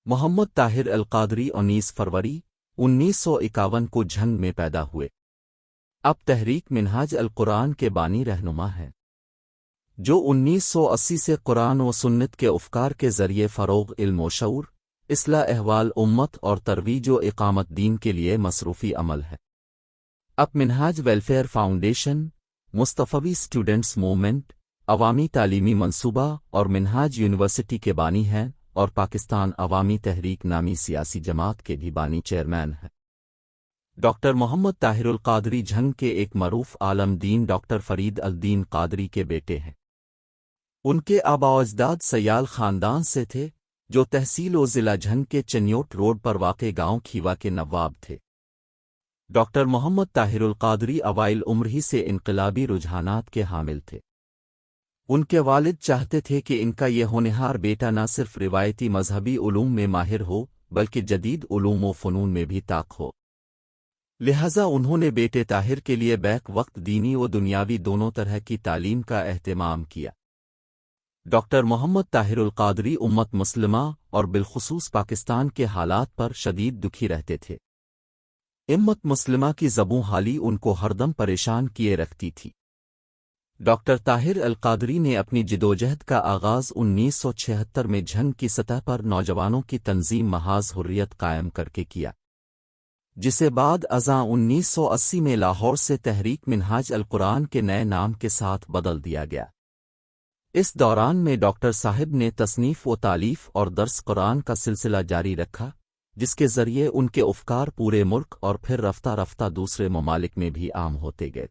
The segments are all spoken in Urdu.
محمد طاہر القادری 19 فروری 1951 کو جھنگ میں پیدا ہوئے۔ اب تحریک منہاج القرآن کے بانی رہنما ہیں، جو 1980 سے قرآن و سنت کے افکار کے ذریعے فروغ علم و شعور، اصلاح احوال امت اور ترویج و اقامت دین کے لیے مصروفی عمل ہے۔ اب منہاج ویلفیئر فاؤنڈیشن، مصطفی اسٹوڈنٹس موومنٹ، عوامی تعلیمی منصوبہ اور منہاج یونیورسٹی کے بانی ہیں اور پاکستان عوامی تحریک نامی سیاسی جماعت کے بھی بانی چیئرمین ہیں۔ ڈاکٹر محمد طاہر القادری جھنگ کے ایک معروف عالم دین ڈاکٹر فرید الدین قادری کے بیٹے ہیں۔ ان کے آباء و اجداد سیال خاندان سے تھے، جو تحصیل و ضلع جھنگ کے چنیوٹ روڈ پر واقع گاؤں کھیوا کے نواب تھے۔ ڈاکٹر محمد طاہر القادری اوائل عمر ہی سے انقلابی رجحانات کے حامل تھے۔ ان کے والد چاہتے تھے کہ ان کا یہ ہونہار بیٹا نہ صرف روایتی مذہبی علوم میں ماہر ہو بلکہ جدید علوم و فنون میں بھی طاق ہو، لہذا انہوں نے بیٹے طاہر کے لیے بیک وقت دینی و دنیاوی دونوں طرح کی تعلیم کا اہتمام کیا۔ ڈاکٹر محمد طاہر القادری امت مسلمہ اور بالخصوص پاکستان کے حالات پر شدید دکھی رہتے تھے۔ امت مسلمہ کی زبوں حالی ان کو ہردم پریشان کیے رکھتی تھی۔ ڈاکٹر طاہر القادری نے اپنی جدوجہد کا آغاز 1976 میں جھنگ کی سطح پر نوجوانوں کی تنظیم محاذ حریت قائم کر کے کیا، جسے بعد ازاں 1980 میں لاہور سے تحریک منہاج القرآن کے نئے نام کے ساتھ بدل دیا گیا۔ اس دوران میں ڈاکٹر صاحب نے تصنیف و تالیف اور درس قرآن کا سلسلہ جاری رکھا، جس کے ذریعے ان کے افکار پورے ملک اور پھر رفتہ رفتہ دوسرے ممالک میں بھی عام ہوتے گئے۔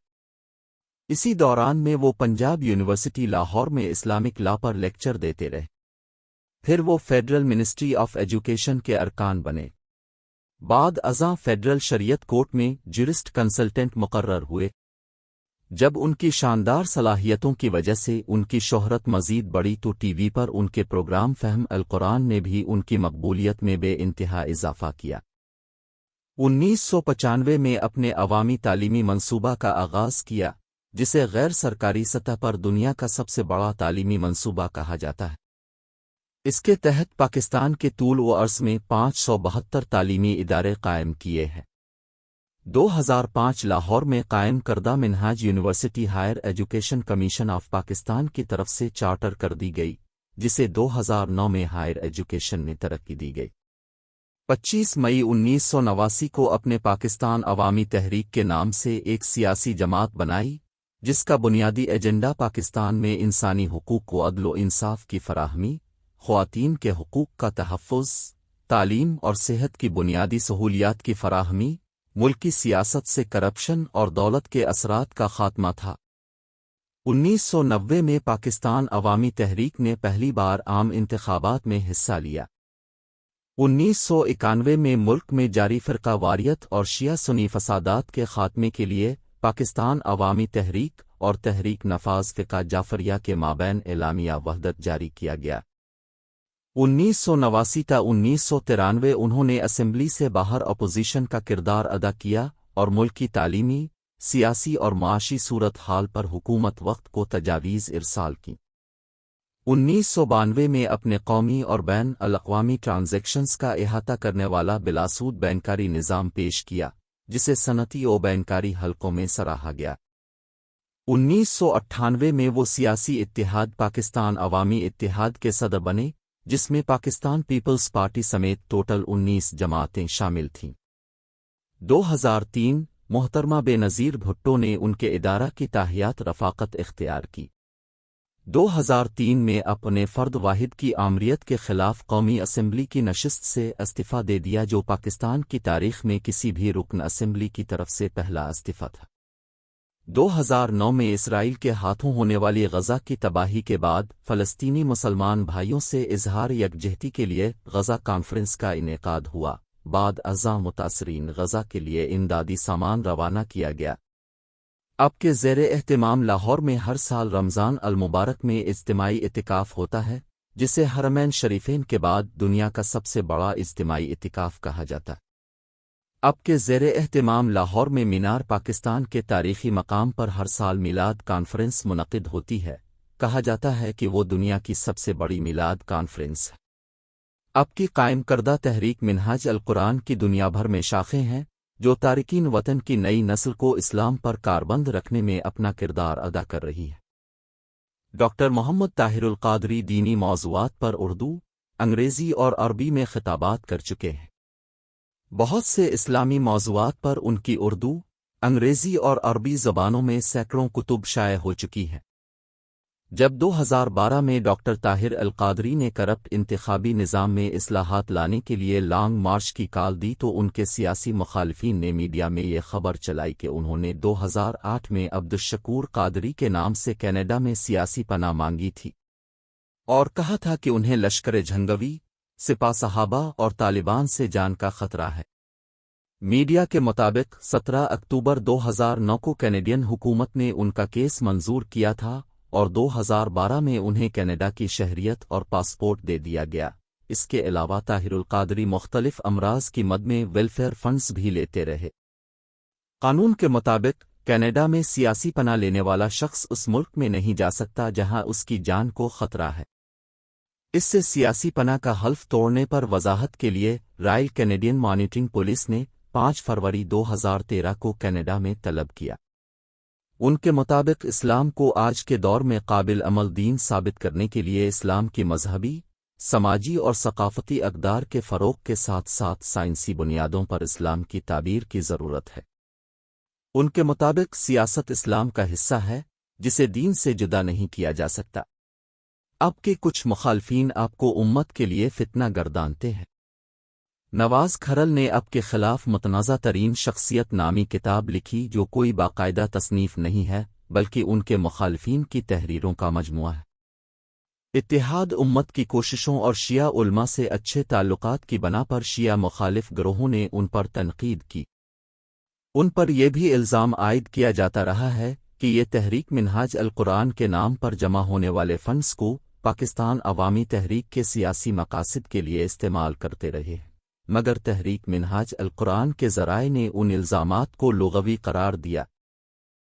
اسی دوران میں وہ پنجاب یونیورسٹی لاہور میں اسلامک لا پر لیکچر دیتے رہے، پھر وہ فیڈرل منسٹری آف ایجوکیشن کے ارکان بنے۔ بعد ازاں فیڈرل شریعت کورٹ میں جورسٹ کنسلٹنٹ مقرر ہوئے۔ جب ان کی شاندار صلاحیتوں کی وجہ سے ان کی شہرت مزید بڑھی تو ٹی وی پر ان کے پروگرام فہم القرآن نے بھی ان کی مقبولیت میں بے انتہا اضافہ کیا۔ 1995 میں اپنے عوامی تعلیمی منصوبہ کا آغاز کیا، جسے غیر سرکاری سطح پر دنیا کا سب سے بڑا تعلیمی منصوبہ کہا جاتا ہے۔ اس کے تحت پاکستان کے طول و عرض میں 572 تعلیمی ادارے قائم کیے ہیں۔ 2005 لاہور میں قائم کردہ Minhaj University Higher Education Commission of Pakistan کی طرف سے چارٹر کر دی گئی، جسے 2009 میں ہائر ایجوکیشن میں ترقی دی گئی۔ 25 مئی 1989 کو اپنے پاکستان عوامی تحریک کے نام سے ایک سیاسی جماعت بنائی، جس کا بنیادی ایجنڈا پاکستان میں انسانی حقوق و عدل و انصاف کی فراہمی، خواتین کے حقوق کا تحفظ، تعلیم اور صحت کی بنیادی سہولیات کی فراہمی، ملکی سیاست سے کرپشن اور دولت کے اثرات کا خاتمہ تھا۔ 1990 میں پاکستان عوامی تحریک نے پہلی بار عام انتخابات میں حصہ لیا۔ 1991 میں ملک میں جاری فرقہ واریت اور شیعہ سنی فسادات کے خاتمے کے لیے پاکستان عوامی تحریک اور تحریک نفاذ فقہ جعفریہ کے مابین اعلامیہ وحدت جاری کیا گیا۔ 1989 تا 1993 انہوں نے اسمبلی سے باہر اپوزیشن کا کردار ادا کیا اور ملکی تعلیمی، سیاسی اور معاشی صورتحال پر حکومت وقت کو تجاویز ارسال کی۔ 1992 میں اپنے قومی اور بین الاقوامی ٹرانزیکشنز کا احاطہ کرنے والا بلاسود بینکاری نظام پیش کیا، جسے صنعتی و بینکاری حلقوں میں سراہا گیا۔ 1998 میں وہ سیاسی اتحاد پاکستان عوامی اتحاد کے صدر بنے، جس میں پاکستان پیپلز پارٹی سمیت ٹوٹل 19 جماعتیں شامل تھیں۔ 2003 محترمہ بے نظیر بھٹو نے ان کے ادارہ کی تاحیات رفاقت اختیار کی۔ 2003 میں اپنے فرد واحد کی آمریت کے خلاف قومی اسمبلی کی نشست سے استعفیٰ دے دیا، جو پاکستان کی تاریخ میں کسی بھی رکن اسمبلی کی طرف سے پہلا استعفیٰ تھا۔ 2009 میں اسرائیل کے ہاتھوں ہونے والی غزہ کی تباہی کے بعد فلسطینی مسلمان بھائیوں سے اظہار یکجہتی کے لیے غزہ کانفرنس کا انعقاد ہوا۔ بعد ازاں متاثرین غزہ کے لیے امدادی سامان روانہ کیا گیا۔ اب کے زیر اہتمام لاہور میں ہر سال رمضان المبارک میں اجتماعی اعتکاف ہوتا ہے، جسے حرمین شریفین کے بعد دنیا کا سب سے بڑا اجتماعی اعتکاف کہا جاتا ہے۔ اب کے زیر اہتمام لاہور میں مینار پاکستان کے تاریخی مقام پر ہر سال میلاد کانفرنس منعقد ہوتی ہے۔ کہا جاتا ہے کہ وہ دنیا کی سب سے بڑی میلاد کانفرنس ہے۔ اب کی قائم کردہ تحریک منہاج القرآن کی دنیا بھر میں شاخیں ہیں جو تارکین وطن کی نئی نسل کو اسلام پر کاربند رکھنے میں اپنا کردار ادا کر رہی ہے۔ ڈاکٹر محمد طاہر القادری دینی موضوعات پر اردو، انگریزی اور عربی میں خطابات کر چکے ہیں۔ بہت سے اسلامی موضوعات پر ان کی اردو، انگریزی اور عربی زبانوں میں سینکڑوں کتب شائع ہو چکی ہیں۔ جب 2012 میں ڈاکٹر طاہر القادری نے کرپٹ انتخابی نظام میں اصلاحات لانے کے لیے لانگ مارچ کی کال دی تو ان کے سیاسی مخالفین نے میڈیا میں یہ خبر چلائی کہ انہوں نے 2008 میں عبدالشکور قادری کے نام سے کینیڈا میں سیاسی پناہ مانگی تھی اور کہا تھا کہ انہیں لشکر جھنگوی، سپاہ صحابہ اور طالبان سے جان کا خطرہ ہے۔ میڈیا کے مطابق 17 اکتوبر 2009 کو کینیڈین حکومت نے ان کا کیس منظور کیا تھا اور 2012 میں انہیں کینیڈا کی شہریت اور پاسپورٹ دے دیا گیا۔ اس کے علاوہ طاہر القادری مختلف امراض کی مد میں ویلفیئر فنڈز بھی لیتے رہے۔ قانون کے مطابق کینیڈا میں سیاسی پناہ لینے والا شخص اس ملک میں نہیں جا سکتا جہاں اس کی جان کو خطرہ ہے۔ اس سے سیاسی پناہ کا حلف توڑنے پر وضاحت کے لیے رائل کینیڈین مانیٹرنگ پولیس نے 5 فروری 2013 کو کینیڈا میں طلب کیا۔ ان کے مطابق اسلام کو آج کے دور میں قابل عمل دین ثابت کرنے کے لیے اسلام کی مذہبی، سماجی اور ثقافتی اقدار کے فروغ کے ساتھ ساتھ سائنسی بنیادوں پر اسلام کی تعبیر کی ضرورت ہے۔ ان کے مطابق سیاست اسلام کا حصہ ہے جسے دین سے جدا نہیں کیا جا سکتا۔ اب کے کچھ مخالفین آپ کو امت کے لیے فتنہ گردانتے ہیں۔ نواز کھرل نے اب کے خلاف متنازع ترین شخصیت نامی کتاب لکھی جو کوئی باقاعدہ تصنیف نہیں ہے بلکہ ان کے مخالفین کی تحریروں کا مجموعہ ہے۔ اتحاد امت کی کوششوں اور شیعہ علماء سے اچھے تعلقات کی بنا پر شیعہ مخالف گروہوں نے ان پر تنقید کی۔ ان پر یہ بھی الزام عائد کیا جاتا رہا ہے کہ یہ تحریک منہاج القرآن کے نام پر جمع ہونے والے فنڈز کو پاکستان عوامی تحریک کے سیاسی مقاصد کے لیے استعمال کرتے رہے، مگر تحریک منہاج القرآن کے ذرائع نے ان الزامات کو لغوی قرار دیا۔